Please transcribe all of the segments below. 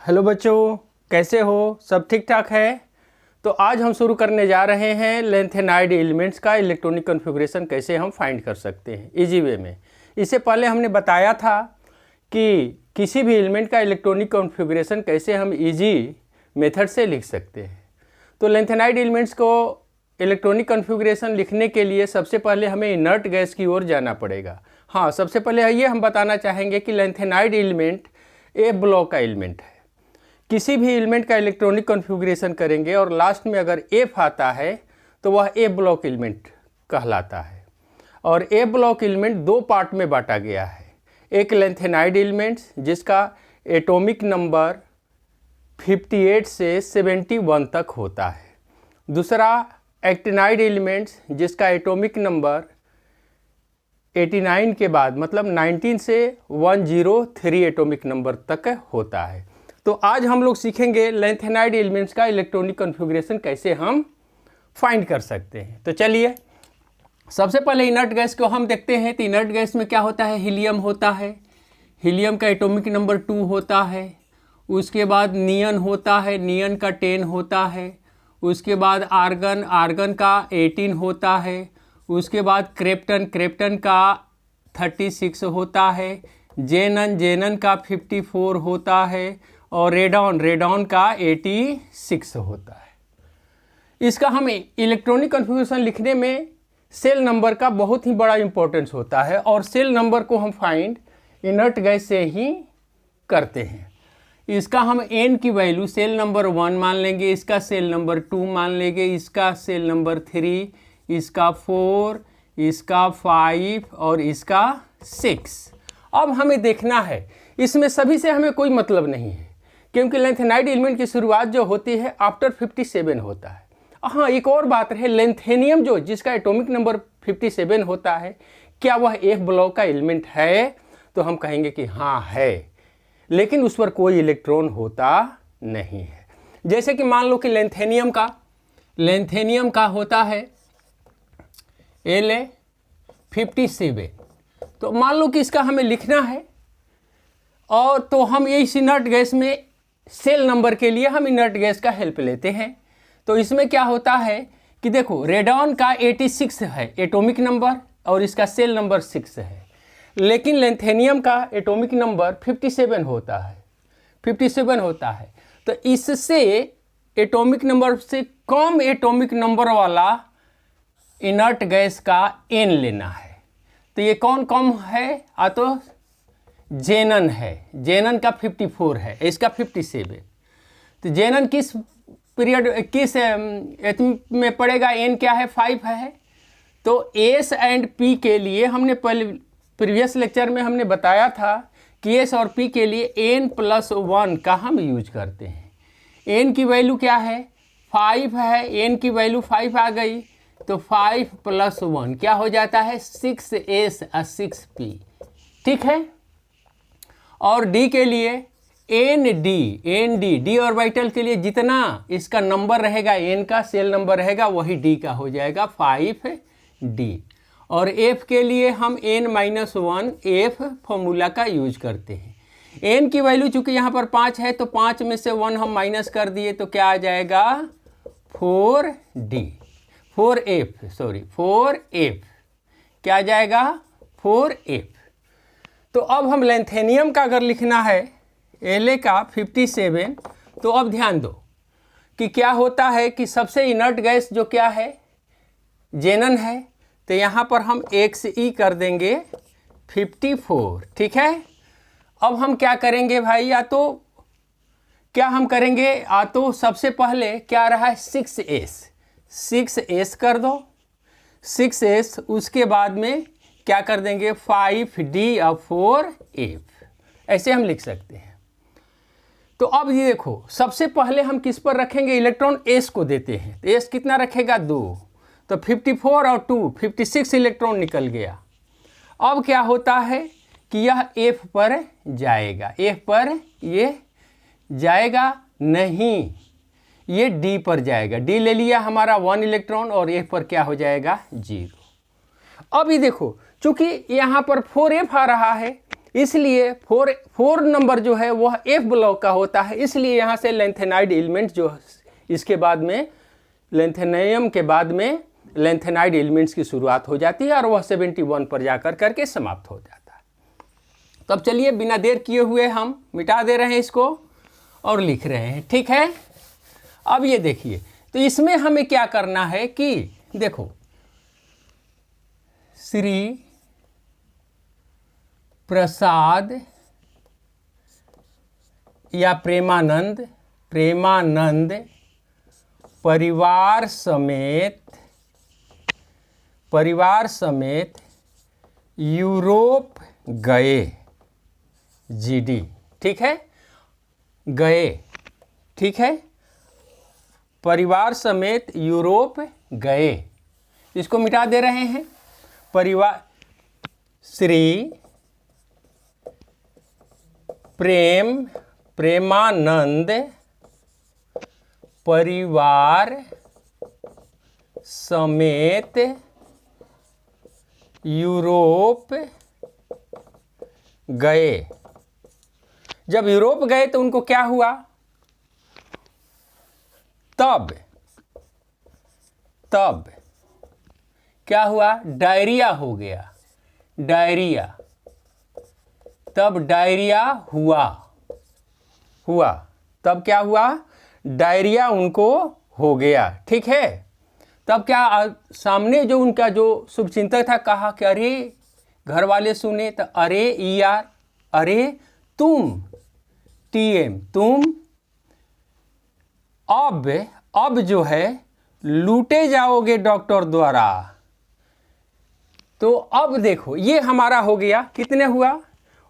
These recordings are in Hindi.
हेलो बच्चों, कैसे हो? सब ठीक ठाक है? तो आज हम शुरू करने जा रहे हैं लेंथेनाइड एलिमेंट्स का इलेक्ट्रॉनिक कॉन्फ़िगरेशन कैसे हम फाइंड कर सकते हैं इजी वे में। इससे पहले हमने बताया था कि किसी भी एलिमेंट का इलेक्ट्रॉनिक कॉन्फ़िगरेशन कैसे हम इजी मेथड से लिख सकते हैं। तो लेंथेनाइड एलिमेंट्स को इलेक्ट्रॉनिक कॉन्फ़िगरेशन लिखने के लिए सबसे पहले हमें इनर्ट गैस की ओर जाना पड़ेगा। हाँ, सबसे पहले ये हम बताना चाहेंगे कि लेंथेनाइड एलिमेंट ए ब्लॉक का एलिमेंट है। किसी भी एलिमेंट का इलेक्ट्रॉनिक कॉन्फ़िगरेशन करेंगे और लास्ट में अगर एफ आता है तो वह ए ब्लॉक एलिमेंट कहलाता है। और ए ब्लॉक एलिमेंट दो पार्ट में बांटा गया है। एक लेंथेनाइड एलिमेंट्स जिसका एटॉमिक नंबर 58 से 71 तक होता है। दूसरा एक्टिनाइड एलिमेंट्स जिसका एटॉमिक नंबर 89 के बाद मतलब 19 से 103 एटॉमिक नंबर तक होता है। तो आज हम लोग सीखेंगे लेंथेनाइड एलिमेंट्स का इलेक्ट्रॉनिक कॉन्फ़िगरेशन कैसे हम फाइंड कर सकते हैं। तो चलिए सबसे पहले इनर्ट गैस को हम देखते हैं। तो इनर्ट गैस में क्या होता है? हीलियम होता है। हीलियम का एटॉमिक नंबर 2 होता है। उसके बाद नियन होता है, नियन का 10 होता है। उसके बाद आर्गन, आर्गन का 18 होता है। उसके बाद क्रिप्टन, क्रिप्टन का 36 होता है। जेनन, जेनन का 54 होता है। और रेडॉन, रेडॉन का 86 होता है। इसका हमें इलेक्ट्रॉनिक कॉन्फ़िगरेशन लिखने में सेल नंबर का बहुत ही बड़ा इंपॉर्टेंस होता है और सेल नंबर को हम फाइंड इनर्ट गैस से ही करते हैं। इसका हम एन की वैल्यू सेल नंबर 1 मान लेंगे, इसका सेल नंबर 2 मान लेंगे, इसका सेल नंबर 3, इसका 4, इसका 5 और इसका 6। अब हमें देखना है, इसमें सभी से हमें कोई मतलब नहीं है क्योंकि लेंथेनाइड एलिमेंट की शुरुआत जो होती है आफ्टर 57 होता है। हाँ, एक और बात है, लेंथेनियम जो जिसका एटॉमिक नंबर 57 होता है, क्या वह एफ ब्लॉक का एलिमेंट है? तो हम कहेंगे कि हाँ है, लेकिन उस पर कोई इलेक्ट्रॉन होता नहीं है। जैसे कि मान लो कि लेंथेनियम का होता है La57। तो मान लो कि इसका हमें लिखना है और तो हम इस इनर्ट गैस में सेल नंबर के लिए हम इनर्ट गैस का हेल्प लेते हैं। तो इसमें क्या होता है कि देखो, रेडॉन का 86 है एटॉमिक नंबर और इसका सेल नंबर 6 है, लेकिन लेंथेनियम का एटॉमिक नंबर 57 होता है, 57 होता है। तो इससे एटॉमिक नंबर से कम एटॉमिक नंबर वाला इनर्ट गैस का एन लेना है। तो ये कौन कम है? तो जेनन है, जेनन का 54 है, इसका 57। तो जेनन किस पीरियड किस में पड़ेगा? एन क्या है? 5 है। तो एस एंड पी के लिए हमने पहले प्रीवियस लेक्चर में हमने बताया था कि एस और पी के लिए n+1 का हम यूज करते हैं। एन की वैल्यू क्या है? 5 है, एन की वैल्यू 5 आ गई तो 5 + 1 क्या हो जाता है? 6s और 6p। ठीक है। और डी के लिए डी ऑर्बिटल के लिए जितना इसका नंबर रहेगा, एन का सेल नंबर रहेगा, वही डी का हो जाएगा 5d। और एफ के लिए हम n-1 एफ फॉर्मूला का यूज करते हैं। एन की वैल्यू चूंकि यहाँ पर 5 है तो 5 में से 1 हम माइनस कर दिए तो क्या आ जाएगा? 4f। क्या आ जाएगा? 4f। तो अब हम लेंथेनियम का अगर लिखना है La का 57, तो अब ध्यान दो कि क्या होता है कि सबसे इनर्ट गैस जो क्या है? जेनन है। तो यहाँ पर हम XE कर देंगे 54। ठीक है। अब हम क्या करेंगे भाई? या तो क्या हम करेंगे? या तो सबसे पहले क्या रहा है? 6s कर दो, 6s। उसके बाद में क्या कर देंगे? 5d और 4f। ऐसे हम लिख सकते हैं। तो अब ये देखो, सबसे पहले हम किस पर रखेंगे? इलेक्ट्रॉन s को देते हैं। तो s कितना रखेगा? 2। तो 54 और 2 56 इलेक्ट्रॉन निकल गया। अब क्या होता है कि यह f पर जाएगा। f पर ये जाएगा नहीं, ये d पर जाएगा। d ले लिया हमारा 1 इलेक्ट्रॉन और f पर क्या हो जाएगा? 0। अब ये देखो, चूंकि यहाँ पर 4f आ रहा है इसलिए फोर नंबर जो है वह एफ ब्लॉक का होता है, इसलिए यहाँ से लेंथेनाइड एलिमेंट जो इसके बाद में लेंथेनियम के बाद में लेंथेनाइड एलिमेंट्स की शुरुआत हो जाती है और वह 71 पर जाकर करके समाप्त हो जाता है। तब चलिए बिना देर किए हुए हम मिटा दे रहे हैं इसको और लिख रहे हैं, ठीक है। अब ये देखिए, तो इसमें हमें क्या करना है कि देखो श्री प्रसाद या प्रेमानंद परिवार समेत यूरोप गए, जीडी, ठीक है, गए, ठीक है, परिवार समेत यूरोप गए, इसको मिटा दे रहे हैं। परिवार श्री प्रेमानंद परिवार समेत यूरोप गए। जब यूरोप गए तो उनको क्या हुआ, तब क्या हुआ, डायरिया हो गया, डायरिया, तब डायरिया हुआ, तब क्या हुआ, डायरिया उनको हो गया, ठीक है। तब क्या सामने जो उनका जो शुभचिंतक था कहा कि अरे, घर वाले सुने तो अरे यार, अरे तुम टीएम, तुम अब जो है लूटे जाओगे डॉक्टर द्वारा। तो अब देखो ये हमारा हो गया, कितने हुआ,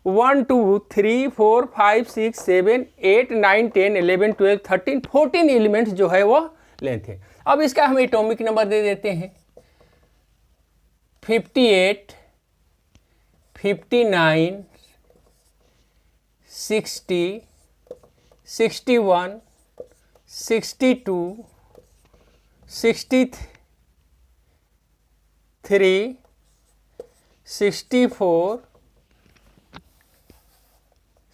1 2 3 4 5 6 7 8 9 10 11 12 13 14 एलिमेंट्स जो है वो लेंथ है। अब इसका हम एटॉमिक नंबर दे देते हैं 58 59 60 61 62 63 64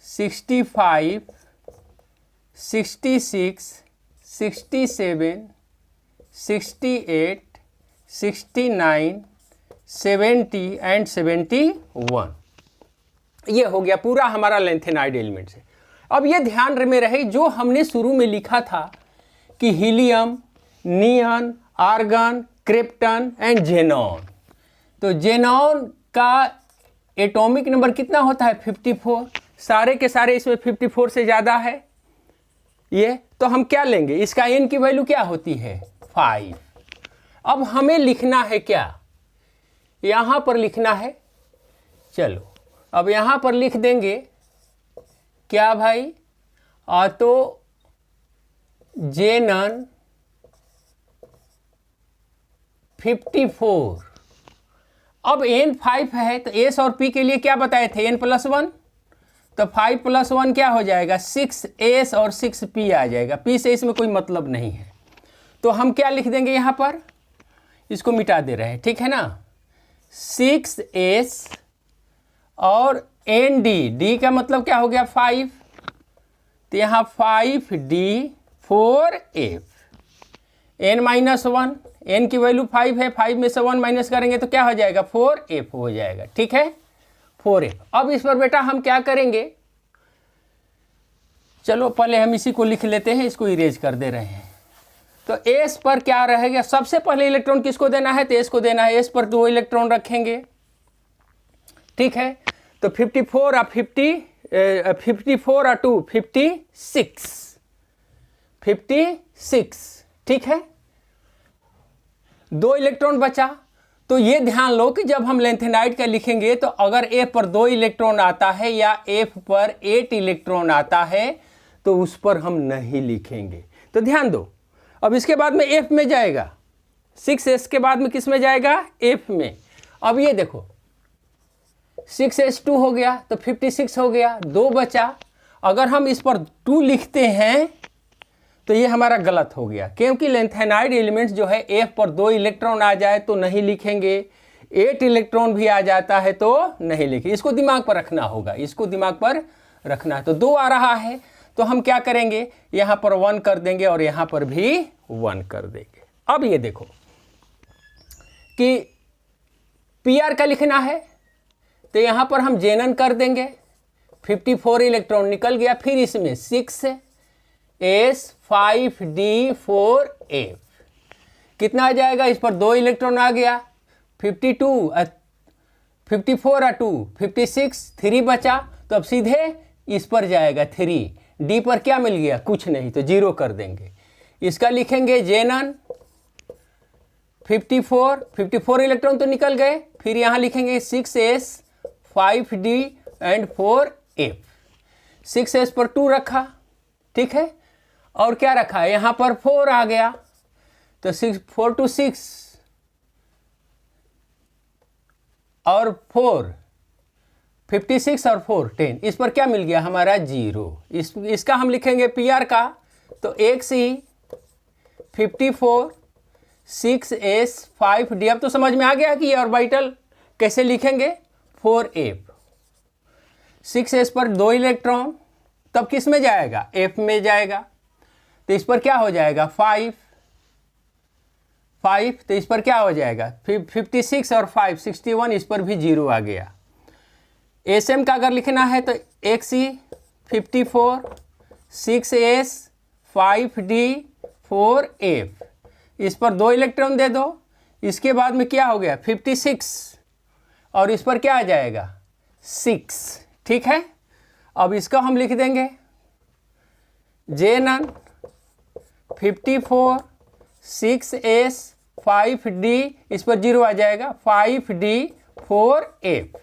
65 66 67 68 69 70 एंड 71। ये हो गया पूरा हमारा लेंथेनाइड एलिमेंट्स है। अब ये ध्यान में रहे जो हमने शुरू में लिखा था कि helium, neon, argon, krypton and xenon. तो जेनॉन का एटॉमिक नंबर कितना होता है, 54। सारे के सारे इसमें 54 से ज़्यादा है ये, तो हम क्या लेंगे, इसका एन की वैल्यू क्या होती है, 5। अब हमें लिखना है क्या, यहाँ पर लिखना है, चलो अब यहाँ पर लिख देंगे क्या भाई, तो जेनन 54। अब n 5 है तो s और p के लिए क्या बताए थे, n +1, तो 5 + 1 क्या हो जाएगा, 6s और 6p आ जाएगा, p से इसमें कोई मतलब नहीं है। तो हम क्या लिख देंगे यहाँ पर, इसको मिटा दे रहे हैं, ठीक है ना, 6s और nd, d का मतलब क्या हो गया 5, तो यहाँ 5d 4f, n -1, n की वैल्यू 5 है, 5 में से 1 माइनस करेंगे तो क्या हो जाएगा, 4f हो जाएगा, ठीक है, 4f। अब इस पर बेटा हम क्या करेंगे, चलो पहले हम इसी को लिख लेते हैं, इसको इरेज कर दे रहे हैं। तो s पर क्या रहेगा, सबसे पहले इलेक्ट्रॉन किसको देना है, तो s को देना है, s पर 2 इलेक्ट्रॉन रखेंगे, ठीक है। तो 54 और 2 56, ठीक है, 2 इलेक्ट्रॉन बचा। तो ये ध्यान लो कि जब हम लेंथेनाइड का लिखेंगे तो अगर F पर 2 इलेक्ट्रॉन आता है या F पर 8 इलेक्ट्रॉन आता है तो उस पर हम नहीं लिखेंगे। तो ध्यान दो, अब इसके बाद में F में जाएगा, 6s के बाद में किस में जाएगा, F में। अब ये देखो 6s2 हो गया तो 56 हो गया, 2 बचा। अगर हम इस पर 2 लिखते हैं तो ये हमारा गलत हो गया, क्योंकि लेंथेनाइड एलिमेंट्स जो है F पर 2 इलेक्ट्रॉन आ जाए तो नहीं लिखेंगे, 8 इलेक्ट्रॉन भी आ जाता है तो नहीं लिखे, इसको दिमाग पर रखना होगा, इसको दिमाग पर रखना है। तो 2 आ रहा है तो हम क्या करेंगे, यहाँ पर 1 कर देंगे और यहाँ पर भी 1 कर देंगे। अब ये देखो कि PR का लिखना है तो यहाँ पर हम जेनन कर देंगे, 54 इलेक्ट्रॉन निकल गया। फिर इसमें 6s5d4f कितना आ जाएगा, इस पर 2 इलेक्ट्रॉन आ गया, 54 और 2 56, 3 बचा, तो अब सीधे इस पर जाएगा 3। डी पर क्या मिल गया, कुछ नहीं, तो 0 कर देंगे। इसका लिखेंगे जेनन 54 इलेक्ट्रॉन तो निकल गए। फिर यहाँ लिखेंगे 6s5d एंड 4f। 6s पर 2 रखा, ठीक है, और क्या रखा है, यहाँ पर 4 आ गया, तो 4 to 6 और 4 56 और 4 10, इस पर क्या मिल गया हमारा 0। इसका हम लिखेंगे PR का, तो XE 54 6s5d। अब तो समझ में आ गया कि ये ऑर्बिटल कैसे लिखेंगे, 4f। 6s पर 2 इलेक्ट्रॉन, तब किस में जाएगा, f में जाएगा, तो इस पर क्या हो जाएगा 5, तो इस पर क्या हो जाएगा 56 और 5 61, इस पर भी 0 आ गया। SM का अगर लिखना है तो XE 54 6s5d 4f, इस पर 2 इलेक्ट्रॉन दे दो। इसके बाद में क्या हो गया 56 और इस पर क्या आ जाएगा 6, ठीक है। अब इसका हम लिख देंगे जेनन 54 6s5d, इस पर 0 आ जाएगा, 5d4f।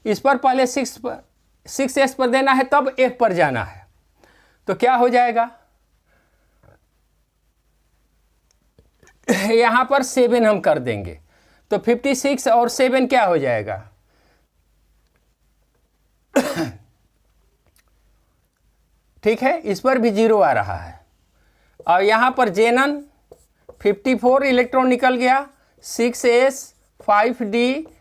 इस पर पहले 6s पर देना है, तब f पर जाना है, तो क्या हो जाएगा, यहाँ पर 7 हम कर देंगे, तो 56 और 7 क्या हो जाएगा ठीक है, इस पर भी 0 आ रहा है। और यहाँ पर जेनन 54 इलेक्ट्रॉन निकल गया, 6s5d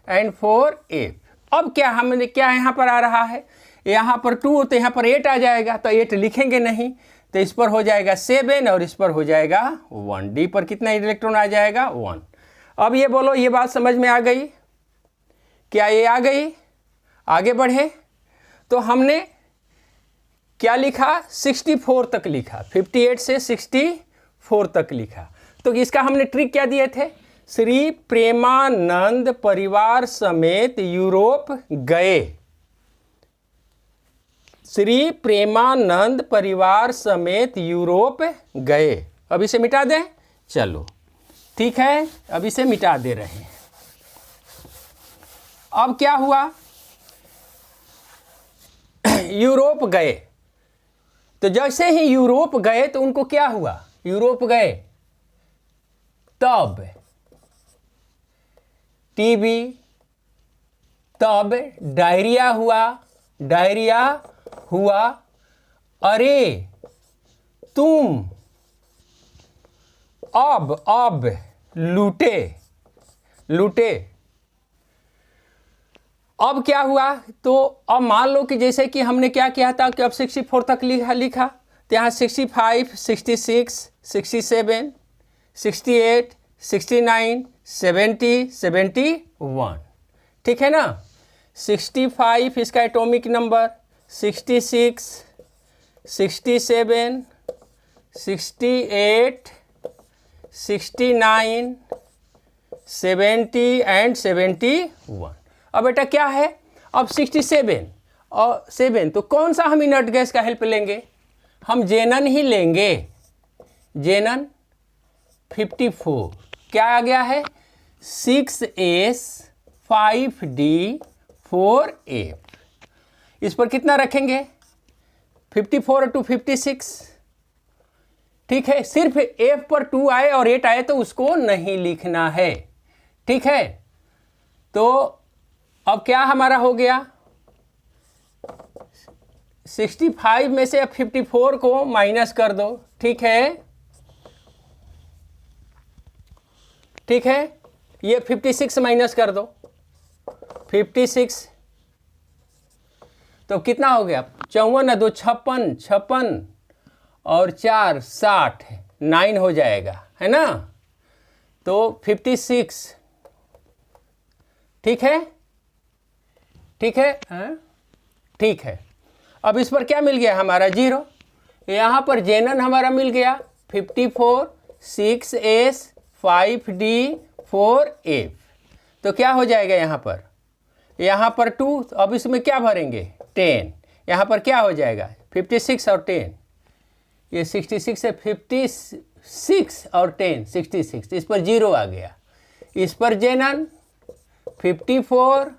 एंड 4f। अब क्या हमने क्या यहाँ पर आ रहा है, यहाँ पर 2 तो यहाँ पर 8 आ जाएगा, तो 8 लिखेंगे नहीं, तो इस पर हो जाएगा 7 और इस पर हो जाएगा 1। डी पर कितना इलेक्ट्रॉन आ जाएगा 1। अब ये बोलो, ये बात समझ में आ गई, क्या ये आ गई, आगे बढ़े। तो हमने क्या लिखा, 64 तक लिखा, 58 से 64 तक लिखा। तो इसका हमने ट्रिक क्या दिए थे, श्री प्रेमानंद परिवार समेत यूरोप गए, श्री प्रेमानंद परिवार समेत यूरोप गए। अब इसे मिटा दें, चलो ठीक है, अब इसे मिटा दे रहे हैं। अब क्या हुआ, यूरोप गए, तो जैसे ही यूरोप गए तो उनको क्या हुआ, यूरोप गए तब टीबी, तब डायरिया हुआ, अरे तुम अब लूटे। अब क्या हुआ, तो अब मान लो कि जैसे कि हमने क्या किया था कि अब 64 तक लिखा, तो यहाँ 65 66 67 68 69 70 71, ठीक है ना। 65 इसका एटॉमिक नंबर, 66 67 68 69 70 एंड 71। अब बेटा क्या है, अब 67 और 7, तो कौन सा हम इनर्ट गैस का हेल्प लेंगे, हम जेनन ही लेंगे, जेनन 54 क्या आ गया है 6s5d4f। इस पर कितना रखेंगे 54 to 56, ठीक है। सिर्फ f पर 2 आए और 8 आए तो उसको नहीं लिखना है, ठीक है। तो अब क्या हमारा हो गया, 65 में से अब 54 को माइनस कर दो, ठीक है, ठीक है। ये 56 माइनस कर दो, 56 तो कितना हो गया, 54 2 56, 56 और 4 60, 9 हो जाएगा, है ना। तो 56, ठीक है, ठीक है, ठीक है। अब इस पर क्या मिल गया हमारा 0, यहाँ पर जेनन हमारा मिल गया 54 6s 5d 4f। तो क्या हो जाएगा यहाँ पर 2, अब इसमें क्या भरेंगे 10, यहाँ पर क्या हो जाएगा 56 और 10, ये 66 है, 56 और 10 66, इस पर 0 आ गया। इस पर जेनन 54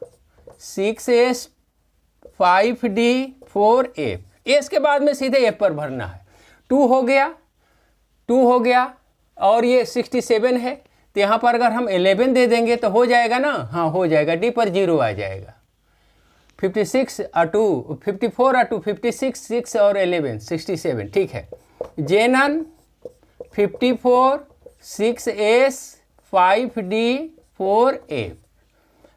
6s 5d 4f, एस के बाद में सीधे एफ पर भरना है। 2 हो गया और ये 67 है, तो यहाँ पर अगर हम 11 दे देंगे तो हो जाएगा ना, हाँ हो जाएगा, डी पर 0 आ जाएगा। 56 और 2 54 और 2 56, 6 और 11 67, ठीक है। जेनन 54 6s 5d 4f,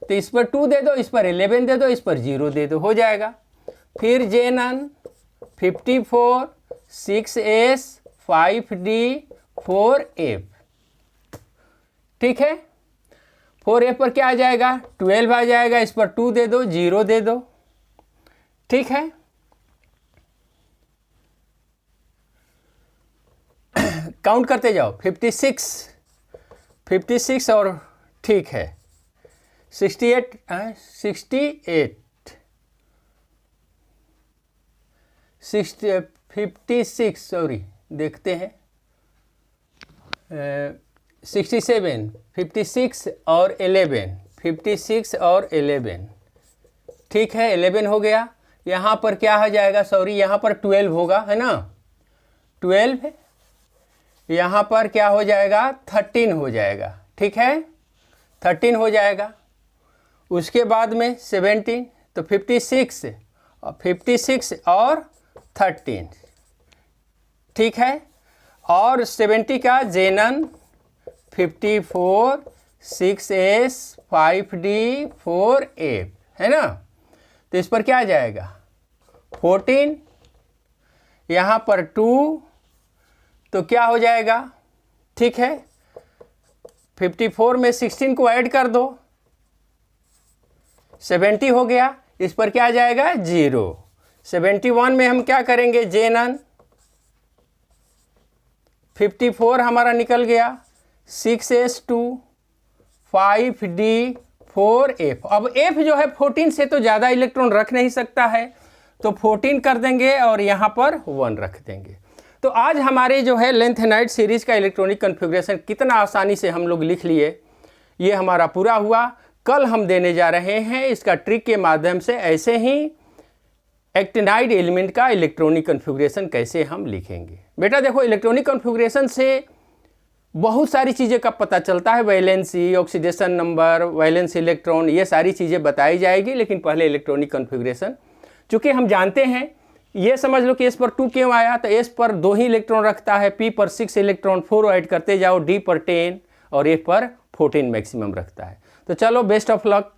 तो इस पर 2 दे दो, इस पर 11 दे दो, इस पर 0 दे दो, हो जाएगा। फिर जेनन 54 6s 5d 4f, ठीक है। 4f पर क्या आ जाएगा 12 आ जाएगा, इस पर 2 दे दो, 0 दे दो, ठीक है। काउंट करते जाओ, 56 और ठीक है 68 56, सॉरी देखते हैं 67 56 और 11 56 और 11, ठीक है 11 हो गया। यहाँ पर क्या हो जाएगा, सॉरी यहाँ पर 12 होगा, है ना 12, यहाँ पर क्या हो जाएगा 13 हो जाएगा, ठीक है 13 हो जाएगा। उसके बाद में 17, तो 56 और 13, ठीक है। और 70 का जेनन 54 6s 5d 4f, है ना। तो इस पर क्या आ जाएगा 14, यहाँ पर 2, तो क्या हो जाएगा, ठीक है 54 में 16 को ऐड कर दो, 70 हो गया। इस पर क्या आ जाएगा 0। 71 में हम क्या करेंगे, जेनन 54 हमारा निकल गया, 6s2 5d 4f। अब f जो है 14 से तो ज़्यादा इलेक्ट्रॉन रख नहीं सकता है, तो 14 कर देंगे और यहाँ पर 1 रख देंगे। तो आज हमारे जो है लेंथेनाइड सीरीज़ का इलेक्ट्रॉनिक कन्फिग्रेशन कितना आसानी से हम लोग लिख लिए, ये हमारा पूरा हुआ। कल हम देने जा रहे हैं इसका ट्रिक के माध्यम से ऐसे ही एक्टिनाइड एलिमेंट का इलेक्ट्रॉनिक कन्फिग्रेशन कैसे हम लिखेंगे। बेटा देखो, इलेक्ट्रॉनिक कन्फिग्रेशन से बहुत सारी चीज़ें का पता चलता है, valency, oxidation number, valence electron, ये सारी चीज़ें बताई जाएगी। लेकिन पहले इलेक्ट्रॉनिक कन्फिग्रेशन, चूँकि हम जानते हैं, ये समझ लो कि एस पर 2 क्यों आया, तो एस पर 2 ही इलेक्ट्रॉन रखता है, पी पर 6 इलेक्ट्रॉन, 4 ऐड करते जाओ, डी पर 10 और एफ पर 14 मैक्सिमम रखता है। तो चलो, बेस्ट ऑफ लक।